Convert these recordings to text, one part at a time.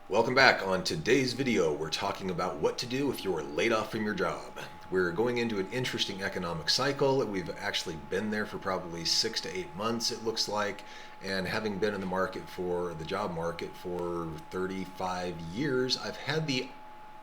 Welcome back. On today's video, we're talking about what to do if you're laid off from your job. We're going into an interesting economic cycle. We've actually been there for probably 6 to 8 months, it looks like. And having been in the job market for 35 years, I've had the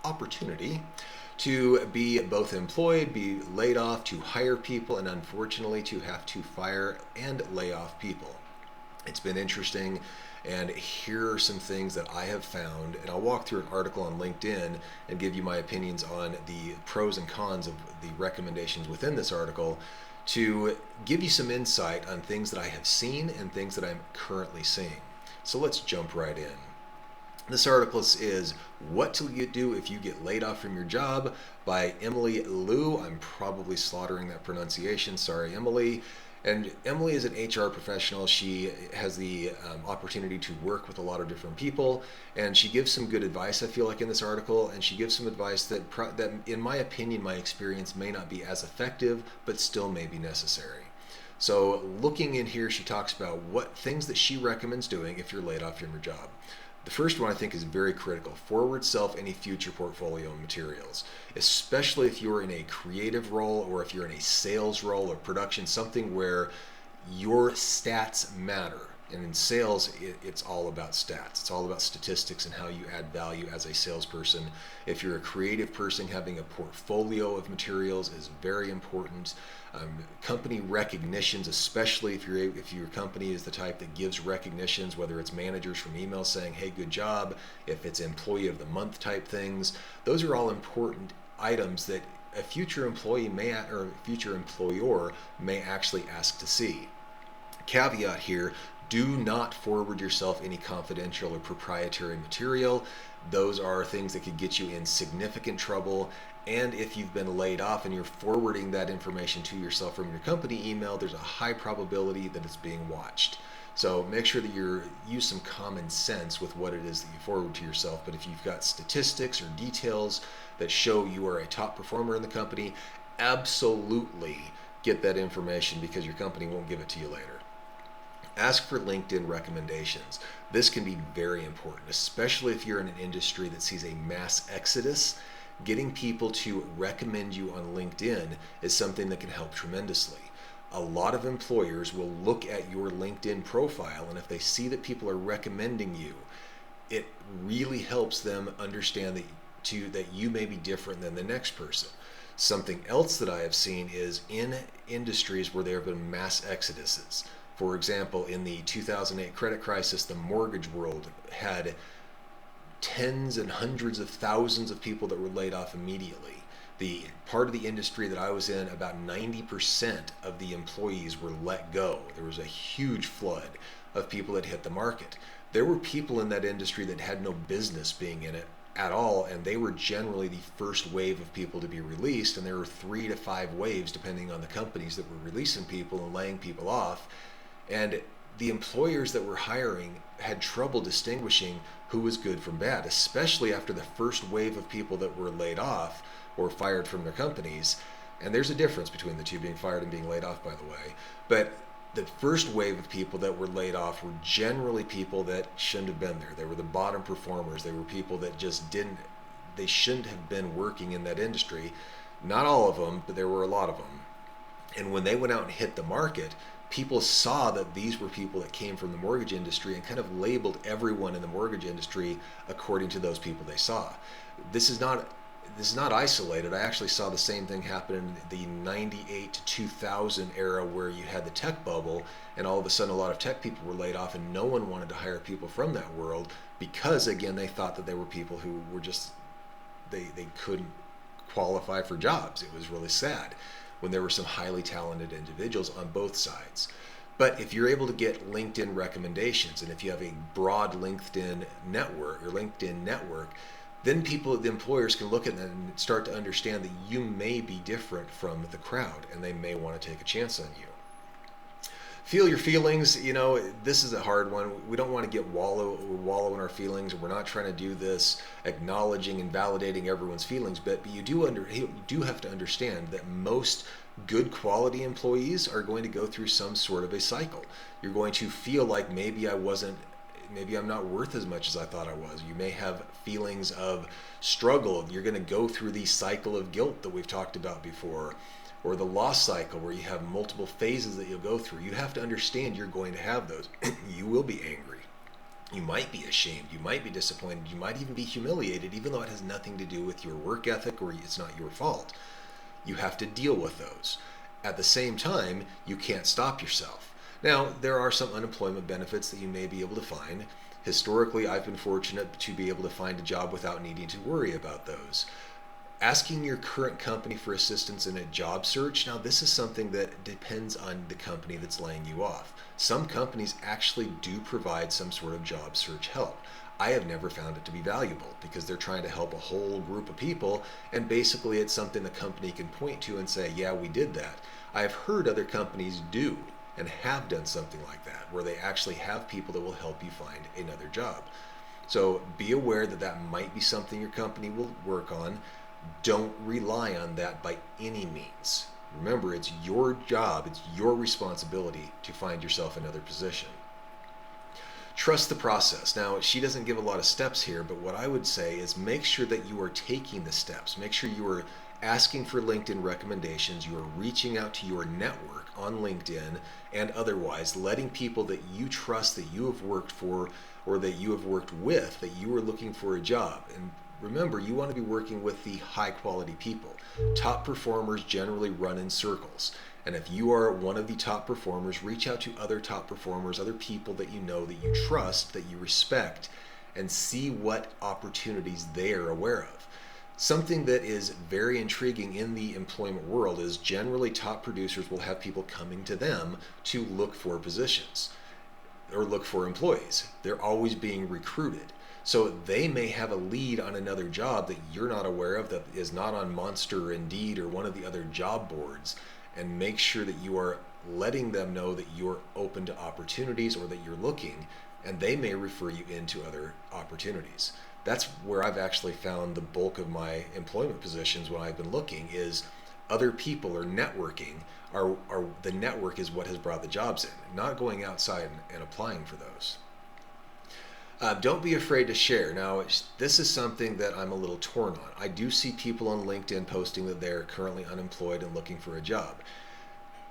opportunity to be both employed, be laid off, to hire people, and unfortunately to have to fire and lay off people. It's been interesting, and here are some things that I have found, and I'll walk through an article on LinkedIn and give you my opinions on the pros and cons of the recommendations within this article to give you some insight on things that I have seen and things that I'm currently seeing. So let's jump right in. This article is What to Do If You Get Laid Off from Your Job by Emily Liu. I'm probably slaughtering that pronunciation. Sorry, Emily. And Emily is an HR professional. She has the opportunity to work with a lot of different people, and she gives some good advice, I feel like, in this article. And she gives some advice that, in my opinion, my experience, may not be as effective, but still may be necessary. So, looking in here, she talks about what things that she recommends doing if you're laid off from your job. The first one I think is very critical. Forward self any future portfolio materials, especially if you're in a creative role or if you're in a sales role or production, something where your stats matter. And in sales, it's all about stats. It's all about statistics and how you add value as a salesperson. If you're a creative person, having a portfolio of materials is very important. Company recognitions, especially if your company is the type that gives recognitions, whether it's managers from email saying, hey, good job, if it's employee of the month type things, those are all important items that a future employee or a future employer may actually ask to see. Caveat here, do not forward yourself any confidential or proprietary material. Those are things that could get you in significant trouble. And if you've been laid off and you're forwarding that information to yourself from your company email, there's a high probability that it's being watched. So make sure that you use some common sense with what it is that you forward to yourself. But if you've got statistics or details that show you are a top performer in the company, absolutely get that information, because your company won't give it to you later. Ask for LinkedIn recommendations. This can be very important, especially if you're in an industry that sees a mass exodus. Getting people to recommend you on LinkedIn is something that can help tremendously. A lot of employers will look at your LinkedIn profile, and if they see that people are recommending you, it really helps them understand that you may be different than the next person. Something else that I have seen is in industries where there have been mass exoduses. For example, in the 2008 credit crisis, the mortgage world had tens and hundreds of thousands of people that were laid off immediately. The part of the industry that I was in, about 90% of the employees were let go. There was a huge flood of people that hit the market. There were people in that industry that had no business being in it at all, and they were generally the first wave of people to be released, and there were 3 to 5 waves depending on the companies that were releasing people and laying people off. And the employers that were hiring had trouble distinguishing who was good from bad, especially after the first wave of people that were laid off or fired from their companies. And there's a difference between the two, being fired and being laid off, by the way. But the first wave of people that were laid off were generally people that shouldn't have been there. They were the bottom performers. They were people that they shouldn't have been working in that industry. Not all of them, but there were a lot of them. And when they went out and hit the market, people saw that these were people that came from the mortgage industry and kind of labeled everyone in the mortgage industry according to those people they saw. This is not isolated. I actually saw the same thing happen in the 98 to 2000 era, where you had the tech bubble, and all of a sudden a lot of tech people were laid off, and no one wanted to hire people from that world because, again, they thought that they were people who were just, they couldn't qualify for jobs. It was really sad when there were some highly talented individuals on both sides. But if you're able to get LinkedIn recommendations, and if you have a broad LinkedIn network, then the employers can look at that and start to understand that you may be different from the crowd, and they may want to take a chance on you. Feel your feelings. This is a hard one. We don't want to wallow in our feelings. We're not trying to do this acknowledging and validating everyone's feelings, but you do have to understand that most good quality employees are going to go through some sort of a cycle. You're going to feel like maybe maybe I'm not worth as much as I thought I was. You may have feelings of struggle. You're going to go through the cycle of guilt that we've talked about before, or the loss cycle where you have multiple phases that you'll go through. You have to understand you're going to have those. You will be angry. You might be ashamed. You might be disappointed. You might even be humiliated, even though it has nothing to do with your work ethic or it's not your fault. You have to deal with those. At the same time, you can't stop yourself. Now, there are some unemployment benefits that you may be able to find. Historically, I've been fortunate to be able to find a job without needing to worry about those. Asking your current company for assistance in a job search, now this is something that depends on the company that's laying you off. Some companies actually do provide some sort of job search help. I have never found it to be valuable because they're trying to help a whole group of people, and basically it's something the company can point to and say, yeah, we did that. I've heard other companies do and have done something like that, where they actually have people that will help you find another job. So be aware that that might be something your company will work on. Don't rely on that by any means. Remember, it's your job, it's your responsibility to find yourself another position. Trust the process. Now, she doesn't give a lot of steps here, but what I would say is make sure that you are taking the steps. Make sure you are asking for LinkedIn recommendations. You are reaching out to your network on LinkedIn and otherwise, letting people that you trust, that you have worked for, or that you have worked with, that you are looking for a job. And remember, you want to be working with the high quality people. Top performers generally run in circles. And if you are one of the top performers, reach out to other top performers, other people that you know, that you trust, that you respect, and see what opportunities they are aware of. Something that is very intriguing in the employment world is generally top producers will have people coming to them to look for positions or look for employees. They're always being recruited. So they may have a lead on another job that you're not aware of, that is not on Monster or Indeed or one of the other job boards, and make sure that you are letting them know that you're open to opportunities or that you're looking, and they may refer you into other opportunities. That's where I've actually found the bulk of my employment positions when I've been looking, is other people or networking. Are the network is what has brought the jobs in, not going outside and applying for those. Don't be afraid to share. Now, this is something that I'm a little torn on. I do see people on LinkedIn posting that they're currently unemployed and looking for a job.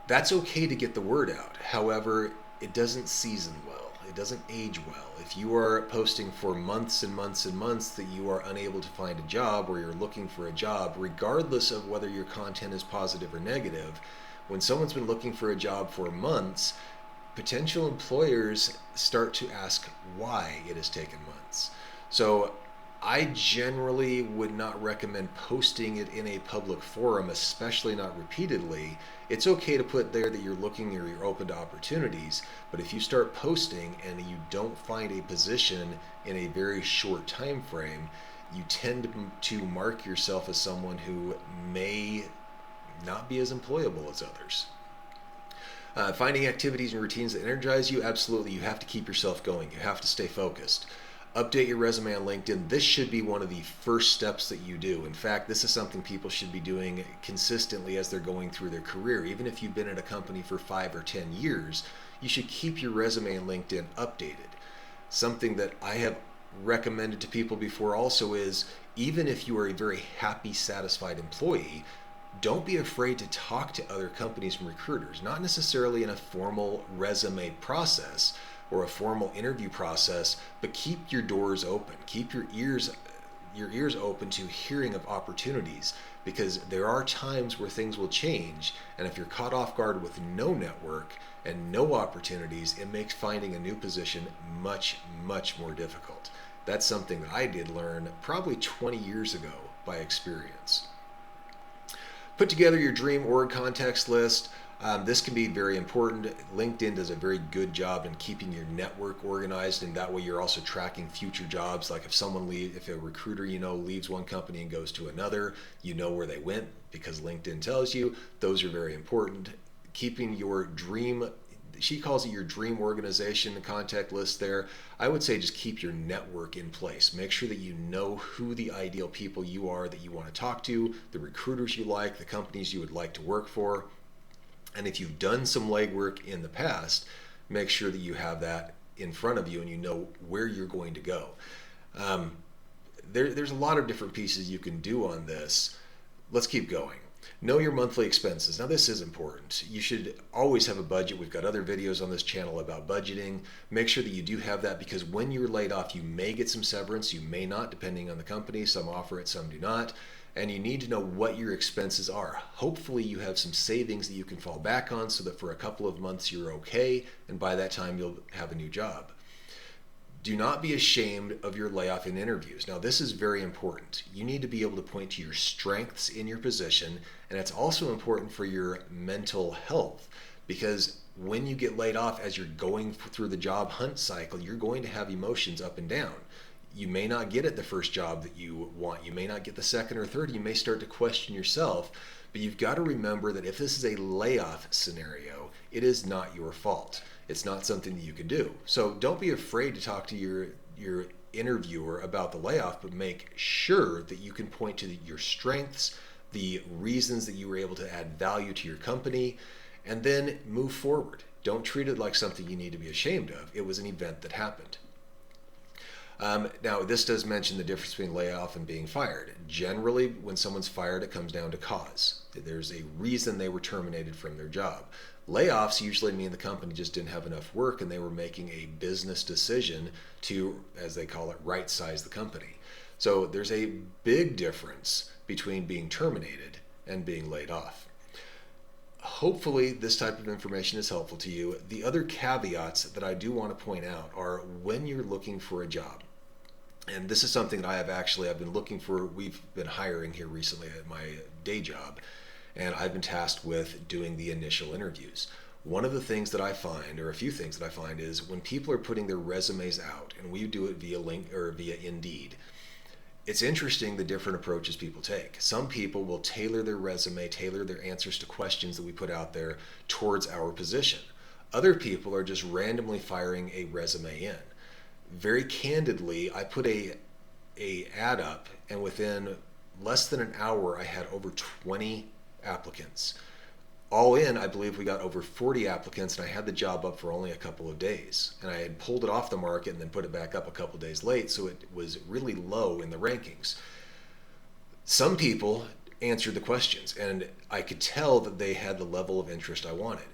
That's okay to get the word out. However, it doesn't season well. It doesn't age well. If you are posting for months and months and months that you are unable to find a job, or you're looking for a job, regardless of whether your content is positive or negative, when someone's been looking for a job for months, potential employers start to ask why it has taken months. So I generally would not recommend posting it in a public forum, especially not repeatedly. It's okay to put there that you're looking or you're open to opportunities, but if you start posting and you don't find a position in a very short time frame, you tend to mark yourself as someone who may not be as employable as others. Finding activities and routines that energize you, absolutely. You have to keep yourself going. You have to stay focused. Update your resume on LinkedIn. This should be one of the first steps that you do. In fact, this is something people should be doing consistently as they're going through their career. Even if you've been at a company for 5 or 10 years, you should keep your resume on LinkedIn updated. Something that I have recommended to people before also is, even if you are a very happy, satisfied employee, don't be afraid to talk to other companies and recruiters, not necessarily in a formal resume process or a formal interview process, but keep your doors open. Keep your ears open to hearing of opportunities, because there are times where things will change, and if you're caught off guard with no network and no opportunities, it makes finding a new position much, much more difficult. That's something that I did learn probably 20 years ago by experience. Put together your dream org context list. This can be very important. LinkedIn does a very good job in keeping your network organized, and that way you're also tracking future jobs. Like if a recruiter leaves one company and goes to another, you know where they went because LinkedIn tells you. Those are very important. Keeping your dream, she calls it your dream organization contact list there. I would say just keep your network in place. Make sure that you know who the ideal people you are that you want to talk to, the recruiters you like, the companies you would like to work for. And if you've done some legwork in the past, make sure that you have that in front of you and you know where you're going to go. Um, there's a lot of different pieces you can do on this. Let's keep going. Know your monthly expenses. Now, this is important. You should always have a budget. We've got other videos on this channel about budgeting. Make sure that you do have that, because when you're laid off, you may get some severance. You may not, depending on the company. Some offer it, some do not. And you need to know what your expenses are. Hopefully you have some savings that you can fall back on so that for a couple of months you're okay, and by that time you'll have a new job. Do not be ashamed of your layoff in interviews. Now, this is very important. You need to be able to point to your strengths in your position, and it's also important for your mental health, because when you get laid off, as you're going through the job hunt cycle, you're going to have emotions up and down. You may not get it the first job that you want. You may not get the second or third. You may start to question yourself, but you've got to remember that if this is a layoff scenario, it is not your fault. It's not something that you can do. So don't be afraid to talk to your interviewer about the layoff, but make sure that you can point to your strengths, the reasons that you were able to add value to your company, and then move forward. Don't treat it like something you need to be ashamed of. It was an event that happened. Now, this does mention the difference between layoff and being fired. Generally, when someone's fired, it comes down to cause. There's a reason they were terminated from their job. Layoffs usually mean the company just didn't have enough work and they were making a business decision to, as they call it, right-size the company. So there's a big difference between being terminated and being laid off. Hopefully this type of information is helpful to you. The other caveats that I do want to point out are when you're looking for a job. And this is something that I've been looking for. We've been hiring here recently at my day job, and I've been tasked with doing the initial interviews. One of the things that I find, or a few things that I find, is when people are putting their resumes out, and we do it via link or via Indeed, it's interesting the different approaches people take. Some people will tailor their resume, tailor their answers to questions that we put out there towards our position. Other people are just randomly firing a resume in. Very candidly, I put a ad up, and within less than an hour, I had over 20 applicants. All in, I believe we got over 40 applicants, and I had the job up for only a couple of days. And I had pulled it off the market and then put it back up a couple of days late, so it was really low in the rankings. Some people answered the questions, and I could tell that they had the level of interest I wanted.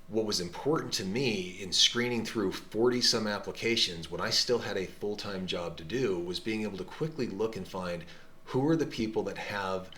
What was important to me in screening through 40 some applications when I still had a full-time job to do was being able to quickly look and find who are the people that have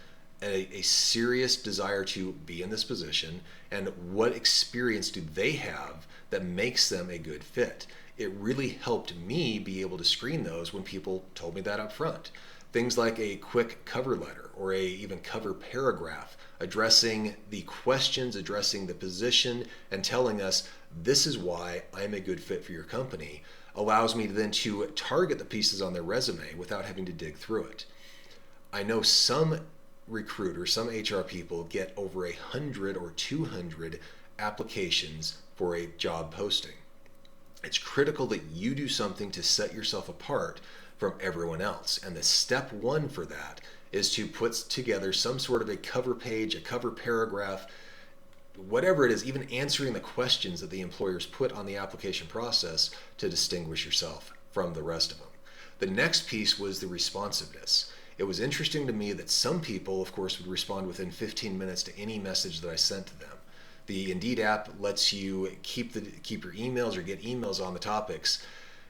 a serious desire to be in this position, and what experience do they have that makes them a good fit. It really helped me be able to screen those when people told me that up front. Things like a quick cover letter or a even cover paragraph addressing the questions, addressing the position, and telling us this is why I'm a good fit for your company allows me then to target the pieces on their resume without having to dig through it. I know some recruiters, some HR people get over 100 or 200 applications for a job posting. It's critical that you do something to set yourself apart from everyone else. And the step one for that is to put together some sort of a cover page, a cover paragraph, whatever it is, even answering the questions that the employers put on the application process to distinguish yourself from the rest of them. The next piece was the responsiveness. It was interesting to me that some people, of course, would respond within 15 minutes to any message that I sent to them. The Indeed app lets you keep your emails or get emails on the topics,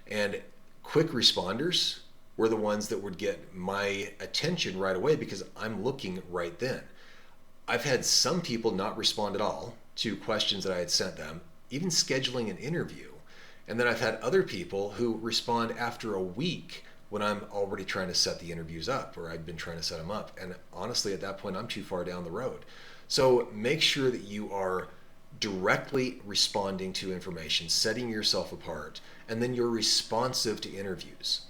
and quick responders were the ones that would get my attention right away because I'm looking right then. I've had some people not respond at all to questions that I had sent them, even scheduling an interview. And then I've had other people who respond after a week when I'm already trying to set the interviews up, or I've been trying to set them up. And honestly, at that point, I'm too far down the road. So make sure that you are directly responding to information, setting yourself apart, and then you're responsive to interviews.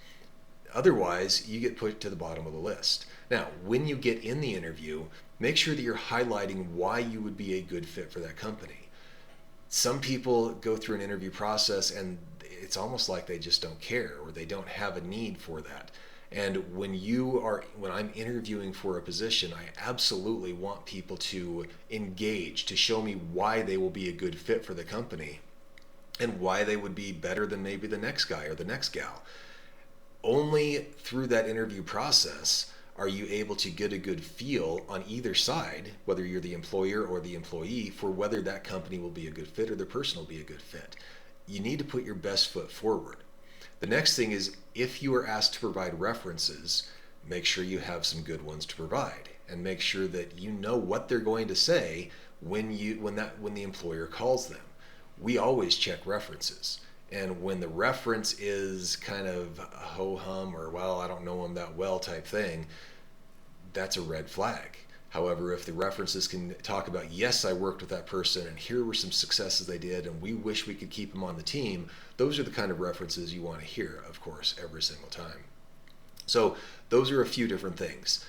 Otherwise, you get put to the bottom of the list. Now, when you get in the interview, make sure that you're highlighting why you would be a good fit for that company. Some people go through an interview process and it's almost like they just don't care, or they don't have a need for that. And when I'm interviewing for a position, I absolutely want people to engage, to show me why they will be a good fit for the company. and why they would be better than maybe the next guy or the next gal. Only through that interview process are you able to get a good feel on either side, whether you're the employer or the employee, for whether that company will be a good fit or the person will be a good fit. You need to put your best foot forward. The next thing is, if you are asked to provide references, make sure you have some good ones to provide, and make sure that you know what they're going to say when the employer calls them. We always check references. And when the reference is kind of ho hum or, well, I don't know him that well type thing, that's a red flag. However, if the references can talk about, yes, I worked with that person and here were some successes they did and we wish we could keep them on the team, those are the kind of references you want to hear, of course, every single time. So those are a few different things.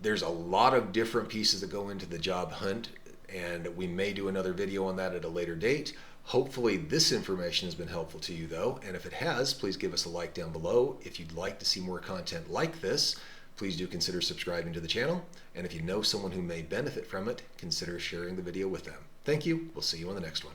There's a lot of different pieces that go into the job hunt, and we may do another video on that at a later date. Hopefully this information has been helpful to you though, and if it has, please give us a like down below. If you'd like to see more content like this, please do consider subscribing to the channel, and if you know someone who may benefit from it, consider sharing the video with them. Thank you. We'll see you on the next one.